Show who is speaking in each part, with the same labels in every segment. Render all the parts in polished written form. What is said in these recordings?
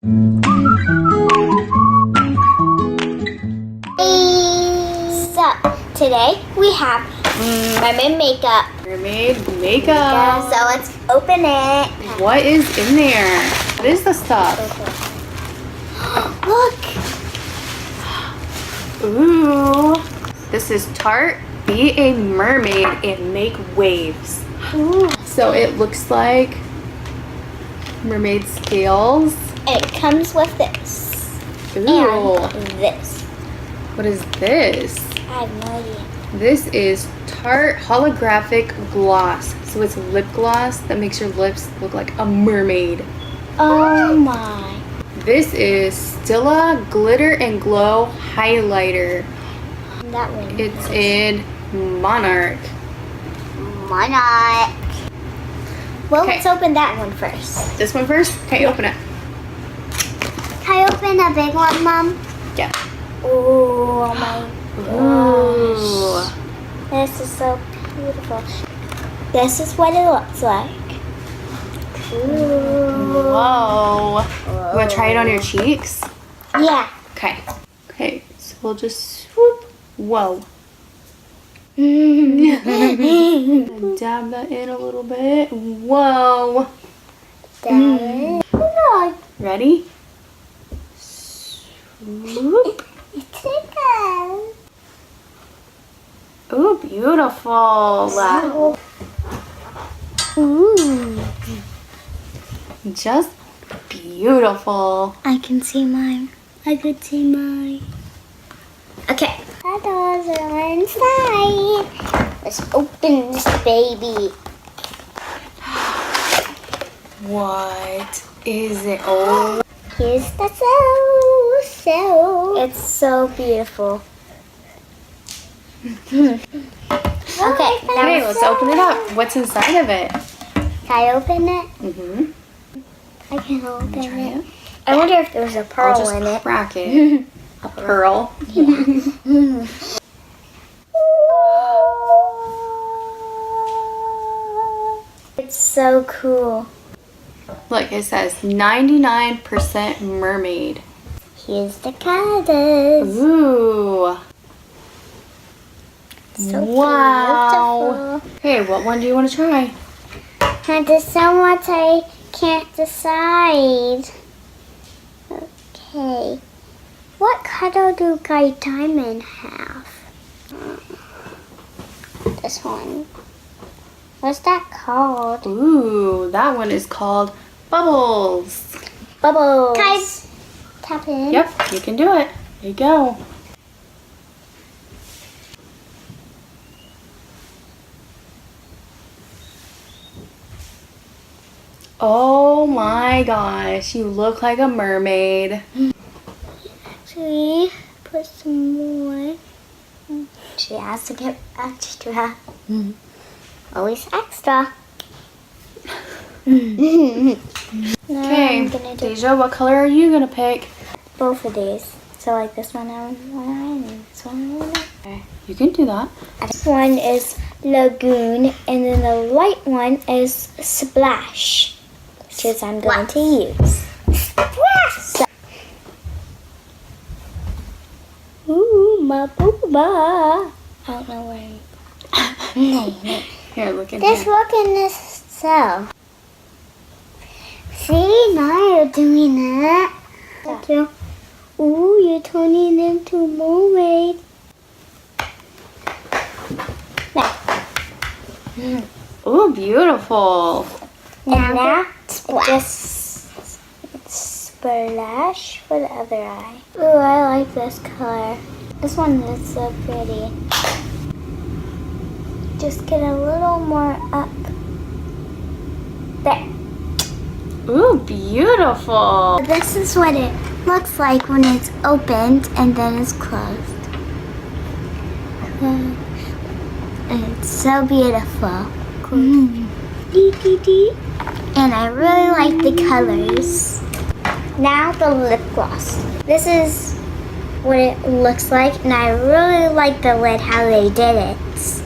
Speaker 1: So, today we have mermaid makeup.
Speaker 2: Mermaid makeup.
Speaker 1: So let's open it.
Speaker 2: What is in there? What is the stuff?
Speaker 1: Look!
Speaker 2: Ooh. This is Tarte. Be a mermaid and make waves.
Speaker 1: Ooh.
Speaker 2: So it looks like mermaid scales.
Speaker 1: It comes with this.
Speaker 2: Ooh.
Speaker 1: And this.
Speaker 2: What is this?
Speaker 1: I have no idea.
Speaker 2: This is Tarte holographic gloss. So it's lip gloss that makes your lips look like a mermaid.
Speaker 1: Oh my.
Speaker 2: This is Stila glitter and glow highlighter.
Speaker 1: That one.
Speaker 2: It's in Monarch.
Speaker 1: Monarch. Well,
Speaker 2: Okay.
Speaker 1: let's open that one first.
Speaker 2: This one first? Okay, open it.
Speaker 1: Can I open a big one, Mom?
Speaker 2: Yeah.
Speaker 1: Oh my
Speaker 2: Ooh.
Speaker 1: gosh. This is so beautiful. This is what it looks like. Ooh.
Speaker 2: Whoa. You want to try it on your cheeks?
Speaker 1: Yeah.
Speaker 2: Okay. Okay, so we'll just swoop. Whoa. Dab that in a little bit. Whoa.
Speaker 1: Look.
Speaker 2: Ready? Swoop.
Speaker 1: It's tickle.
Speaker 2: Ooh, beautiful. Wow.
Speaker 1: Ooh.
Speaker 2: Just beautiful.
Speaker 1: I can see mine. I could see mine. Okay. Shadows are inside. Let's open this baby.
Speaker 2: What is it? Oh.
Speaker 1: Here's the so. It's so beautiful. Okay,
Speaker 2: Okay, let's open it up. What's inside of it?
Speaker 1: Can I open it?
Speaker 2: Mm-hmm.
Speaker 1: I can open
Speaker 2: Try
Speaker 1: it.
Speaker 2: it.
Speaker 1: I wonder if there's a
Speaker 2: I'll
Speaker 1: pearl
Speaker 2: just
Speaker 1: in it.
Speaker 2: crack it. A pearl.
Speaker 1: It's so cool.
Speaker 2: Look, it says 99% mermaid.
Speaker 1: Here's the colors.
Speaker 2: Ooh.
Speaker 1: So
Speaker 2: Wow.
Speaker 1: beautiful.
Speaker 2: Okay, what one do you want to try?
Speaker 1: And there's so much I can't decide. Okay. What color do Guy Diamond have? This one. What's that called?
Speaker 2: Ooh, that one is called Bubbles.
Speaker 1: Bubbles. Can I tap in?
Speaker 2: Yep, you can do it. There you go. Oh my gosh, you look like a mermaid.
Speaker 1: Actually, put some more. She has to get extra. Always extra.
Speaker 2: Okay,
Speaker 1: I'm gonna do
Speaker 2: Deja, what color are you gonna pick?
Speaker 1: both of these. So like this one and this one.
Speaker 2: Okay, you can do that.
Speaker 1: This one is Lagoon, and then the light one is Splash, which is I'm going to use. Splash! Ooh, my booba. I don't know where
Speaker 2: Here, look in
Speaker 1: Just
Speaker 2: here.
Speaker 1: look in this cell. See, now you're doing it. Ooh, you're turning into a mermaid.
Speaker 2: Ooh, beautiful.
Speaker 1: Now just splash for the other eye. Ooh, I like this color. This one is so pretty. Just get a little more up. There.
Speaker 2: Ooh, beautiful.
Speaker 1: This is what it looks like when it's opened and then it's closed. It's so beautiful. And I really like the colors. Now the lip gloss. This is what it looks like, and I really like the lid, how they did it. It's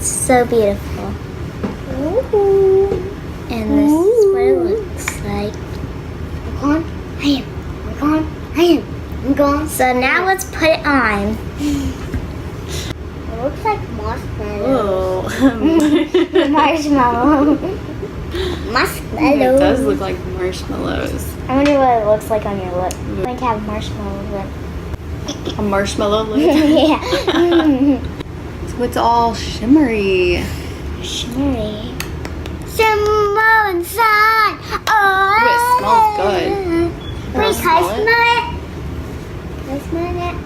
Speaker 1: so beautiful. And this is what it looks like. Come on. Cool. So now let's put it on. It looks like marshmallow. Marshmallow. Marshmallow.
Speaker 2: It does look like marshmallows.
Speaker 1: I wonder what it looks like on your lip. I'm going to have marshmallow lip.
Speaker 2: A marshmallow lip?
Speaker 1: Yeah.
Speaker 2: So it's all shimmery.
Speaker 1: Shimmery. Shimmer inside. Oh.
Speaker 2: Ooh, it smells good.
Speaker 1: Wait, can I smell it? Can I smell it?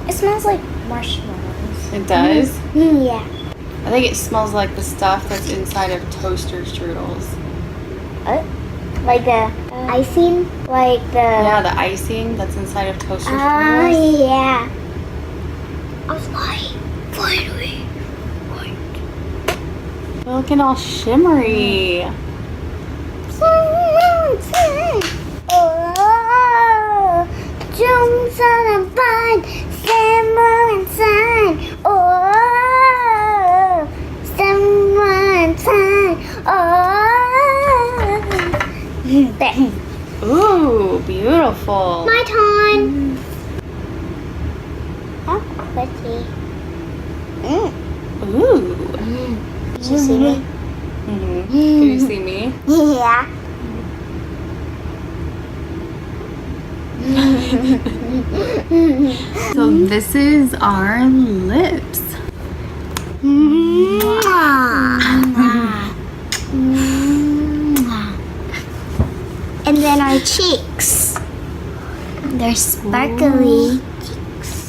Speaker 1: It smells like marshmallows.
Speaker 2: It does?
Speaker 1: Yeah.
Speaker 2: I think it smells like the stuff that's inside of toaster strudels.
Speaker 1: What? Like the icing? Like the...
Speaker 2: Yeah, the icing that's inside of toaster
Speaker 1: Oh,
Speaker 2: strudels.
Speaker 1: yeah. I was lying. Finally.
Speaker 2: They're looking all shimmery.
Speaker 1: Oh, jumps on a vine, summer and sun. Oh, summer and sun. Oh, there.
Speaker 2: Ooh, beautiful.
Speaker 1: My turn. How pretty.
Speaker 2: Ooh.
Speaker 1: Did you see me?
Speaker 2: Mm-hmm. Can you see me?
Speaker 1: Yeah.
Speaker 2: So this is our lips.
Speaker 1: And then our cheeks. They're sparkly.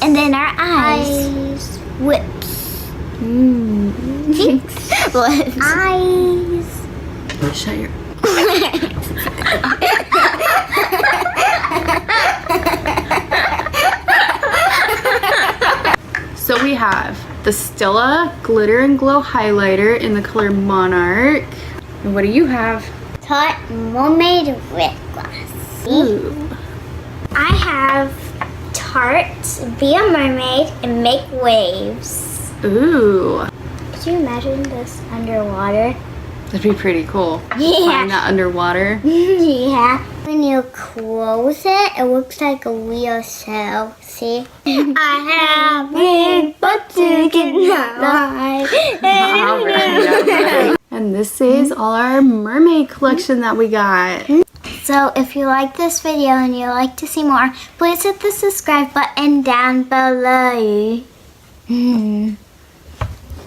Speaker 1: And then our eyes. Whips. Cheeks. Lips. Eyes.
Speaker 2: Shut your... So we have the Stila Glitter and Glow Highlighter in the color Monarch. And what do you have?
Speaker 1: Tarte Mermaid lip gloss.
Speaker 2: Ooh.
Speaker 1: I have Tarte Be a Mermaid and Make Waves.
Speaker 2: Ooh.
Speaker 1: Could you imagine this underwater?
Speaker 2: That'd be pretty cool.
Speaker 1: Yeah.
Speaker 2: Find that underwater.
Speaker 1: Yeah. When you close it, it looks like a real shell. See? I have big but to get my life.
Speaker 2: And this is all our mermaid collection that we got.
Speaker 1: So if you like this video and you like to see more, please hit the subscribe button down below.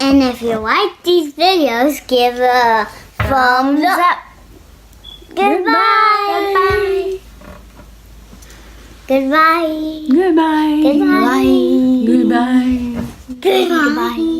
Speaker 1: And if you like these videos, give a thumbs up. Goodbye. Goodbye.
Speaker 2: Goodbye.
Speaker 1: Goodbye.
Speaker 2: Goodbye.
Speaker 1: Goodbye. Goodbye.